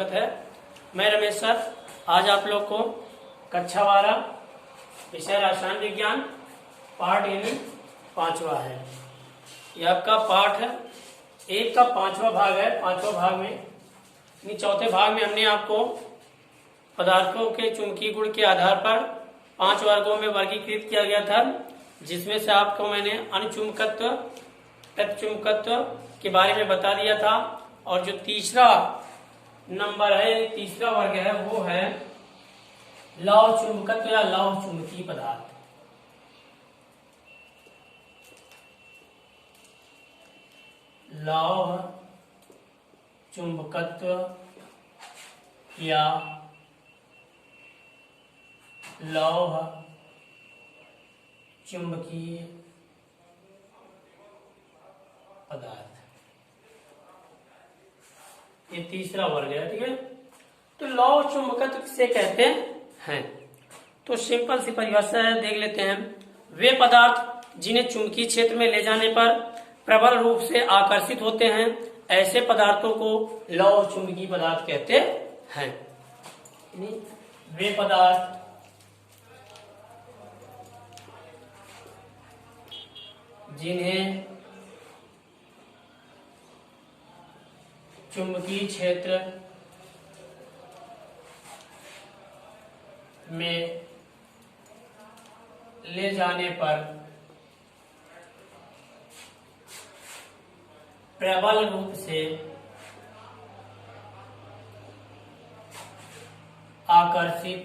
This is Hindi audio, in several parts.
स्वागत है। मैं रमेश सर। आज आप लोग को कक्षा 12 विषय रसायन विज्ञान पाठ यानी 5वां है। यह आपका पाठ है 1 का 5वां भाग है। 5वां भाग में यानी चौथे भाग में हमने आपको पदार्थों के चुंबकीय गुण के आधार पर 5 वर्गों में वर्गीकृत किया गया था, जिसमें से आपको मैंने अनुचुंबकत्व, प्रतिचुंबकत्व के बारे में बता दिया था। और जो तीसरा नंबर है, तीसरा वर्ग है, वो है लौह चुंबकत्व या लौह चुंबकीय पदार्थ। लौह चुंबकत्व या लौह चुंबकीय पदार्थ, ये तीसरा वर्ग है। ठीक है, तो लौह चुंबकत्व किसे कहते हैं? तो सिंपल सी परिभाषा है, देख लेते हैं। वे पदार्थ जिन्हें चुंबकीय क्षेत्र में ले जाने पर प्रबल रूप से आकर्षित होते हैं, ऐसे पदार्थों को लौह चुंबकीय पदार्थ कहते हैं। वे पदार्थ जिन्हें चुंबकीय क्षेत्र में ले जाने पर प्रबल रूप से आकर्षित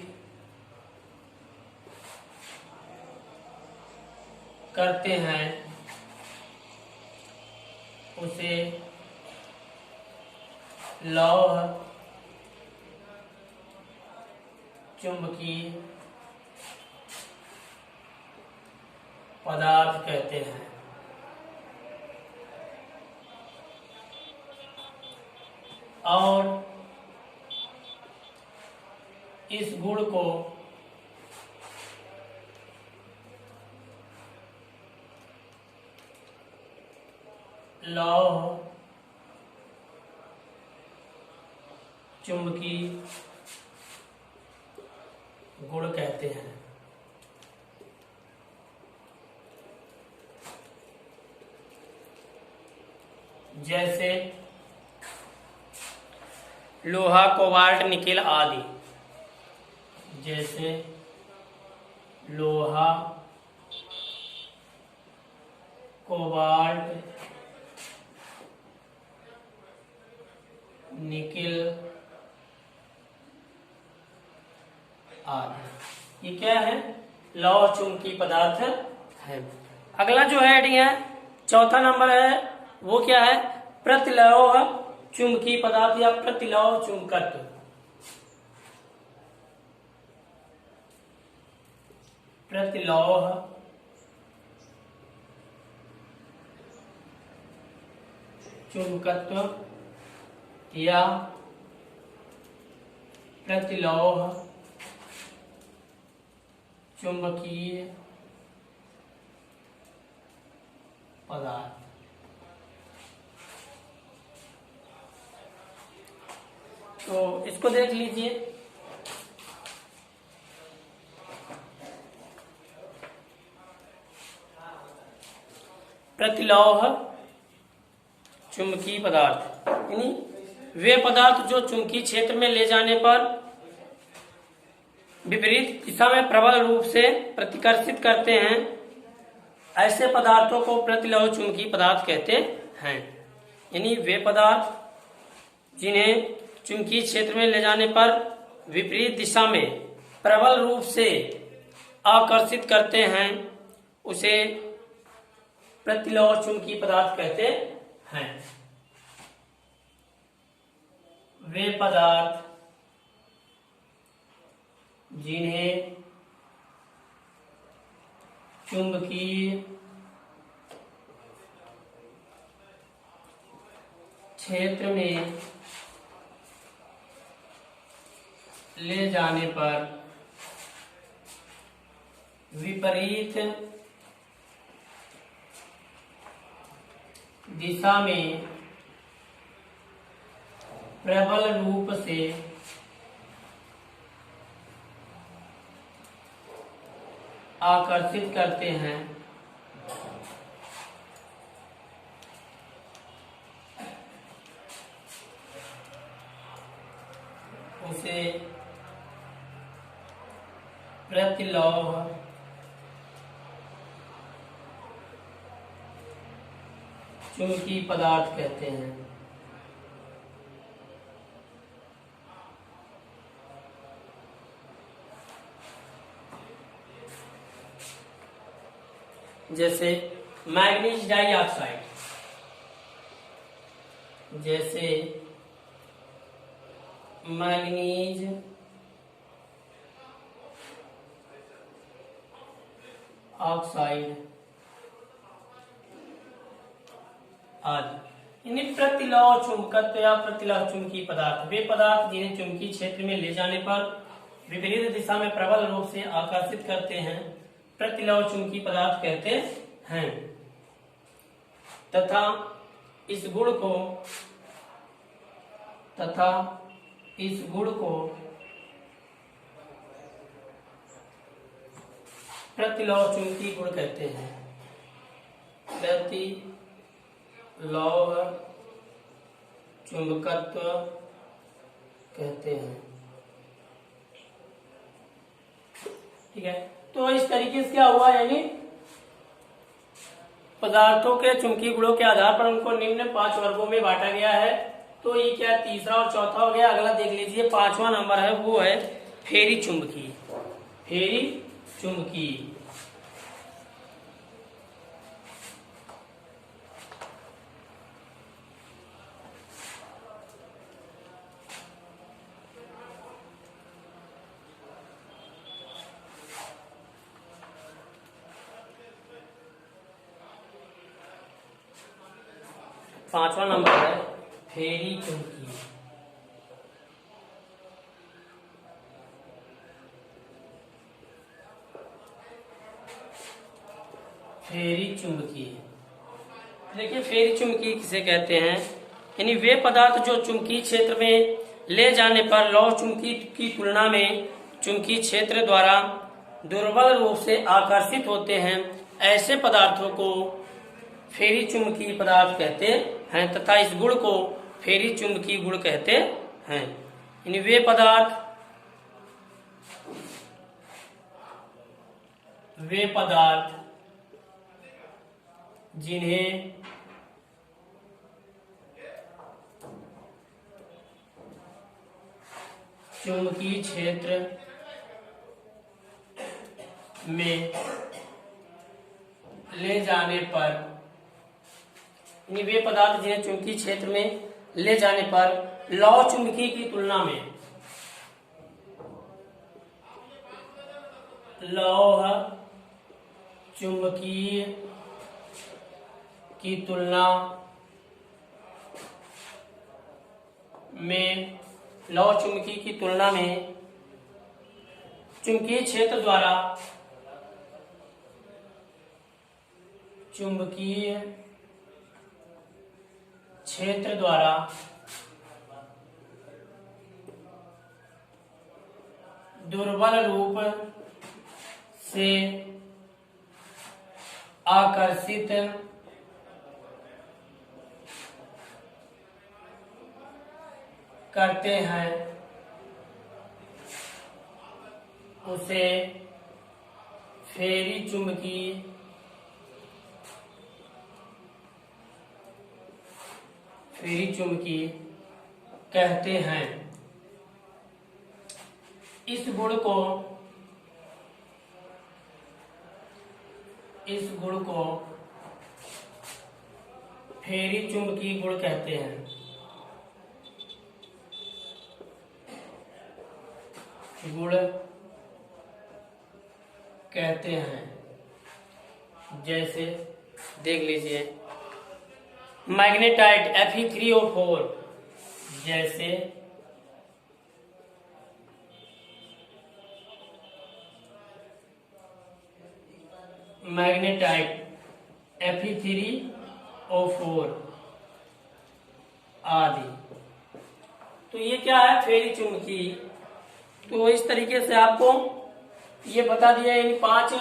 करते हैं, उसे लौह चुंबकीय पदार्थ कहते हैं। और इस गुण को लौह चुंबकीय गुण कहते हैं। जैसे लोहा, कोबाल्ट, निकेल आदि। जैसे लोहा, कोबाल्ट, निकेल आदि, ये क्या है? लौह चुंबकीय पदार्थ है। अगला जो हेडिंग है, चौथा नंबर है, वो क्या है? प्रतिलौह चुंबकीय पदार्थ या प्रतिलौह चुंबकत्व। प्रतिलौह चुंबकत्व या प्रतिलौह चुंबकीय पदार्थ। तो इसको देख लीजिए। प्रतिलौह चुंबकीय पदार्थ यानी वे पदार्थ जो चुंबकीय क्षेत्र में ले जाने पर विपरीत दिशा में प्रबल रूप से प्रतिकर्षित करते हैं, ऐसे पदार्थों को प्रतिलौह चुंबकीय पदार्थ कहते हैं। यानी वे पदार्थ जिन्हें चुंबकीय क्षेत्र में ले जाने पर विपरीत दिशा में प्रबल रूप से आकर्षित करते हैं, उसे प्रतिलौह चुंबकीय पदार्थ कहते हैं। वे पदार्थ जिन्हें चुंबकीय क्षेत्र में ले जाने पर विपरीत दिशा में प्रबल रूप से आकर्षित करते हैं, उसे प्रतिलौह चुंबकीय पदार्थ कहते हैं। जैसे मैग्नीज डाइऑक्साइड, जैसे मैग्नीज ऑक्साइड आदि। यानी प्रतिलौह चुंबकत्व या प्रतिलौह चुंबकीय पदार्थ वे पदार्थ जिन्हें चुंबकीय क्षेत्र में ले जाने पर विपरीत दिशा में प्रबल रूप से आकर्षित करते हैं, प्रतिलौह चुंबकीय पदार्थ कहते हैं। तथा इस गुण को प्रतिलौह चुंबकीय गुण कहते हैं। प्रतिलौह चुंबकत्व कहते हैं। ठीक है, तो इस तरीके से क्या हुआ, यानी पदार्थों के चुंबकीय गुणों के आधार पर उनको निम्न 5 वर्गों में बांटा गया है। तो ये क्या तीसरा और चौथा हो गया। अगला देख लीजिए, 5वां नंबर है, वो है फेरी चुंबकीय। फेरी चुंबकीय पांचवा नंबर है फेरी चुंबकीय। फेरी चुंबकीय, देखिए फेरी चुंबकीय किसे कहते हैं, यानी वे पदार्थ जो चुंबकीय क्षेत्र में ले जाने पर लौह चुंबकीय की तुलना में चुंबकीय क्षेत्र द्वारा दुर्बल रूप से आकर्षित होते हैं, ऐसे पदार्थों को फेरी चुंबकीय पदार्थ कहते हैं। तथा इस गुण को फेरी चुंबकीय गुण कहते हैं। यानी वे पदार्थ जिन्हें चुंबकीय क्षेत्र में ले जाने पर, वे पदार्थ जिन्हें चुंबकीय क्षेत्र में ले जाने पर लौह चुंबकीय की तुलना में, लौह चुंबकीय की तुलना में, लौह चुंबकीय की तुलना में चुंबकीय क्षेत्र द्वारा, चुंबकीय क्षेत्र द्वारा दुर्बल रूप से आकर्षित करते हैं, उसे फेरी चुंबकीय कहते हैं। इस गुण को फेरी चुंबकीय गुण कहते हैं। गुण कहते हैं। जैसे देख लीजिए मैग्नेटाइट Fe3O4, जैसे मैग्नेटाइट Fe3O4 आदि। तो ये क्या है, फेरी चुंबकी। तो इस तरीके से आपको ये बता दिया, इन पांच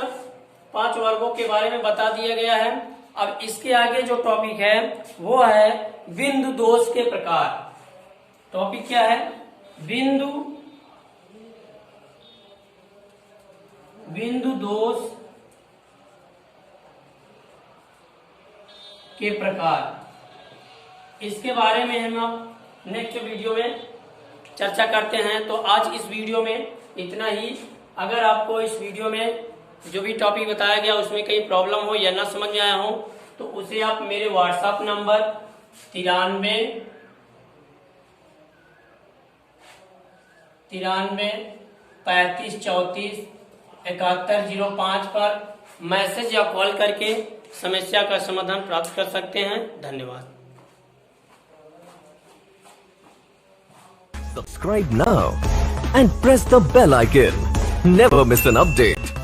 वर्गों के बारे में बता दिया गया है। अब इसके आगे जो टॉपिक है वो है बिंदु दोष के प्रकार। टॉपिक क्या है, बिंदु दोष के प्रकार। इसके बारे में हम अब नेक्स्ट वीडियो में चर्चा करते हैं। तो आज इस वीडियो में इतना ही। अगर आपको इस वीडियो में जो भी टॉपिक बताया गया उसमें कहीं प्रॉब्लम हो या ना समझ में आया हो तो उसे आप मेरे व्हाट्सएप नंबर 93 35 34 7105 पर मैसेज या कॉल करके समस्या का समाधान प्राप्त कर सकते हैं। धन्यवाद। Subscribe now and press the bell icon. Never miss an update.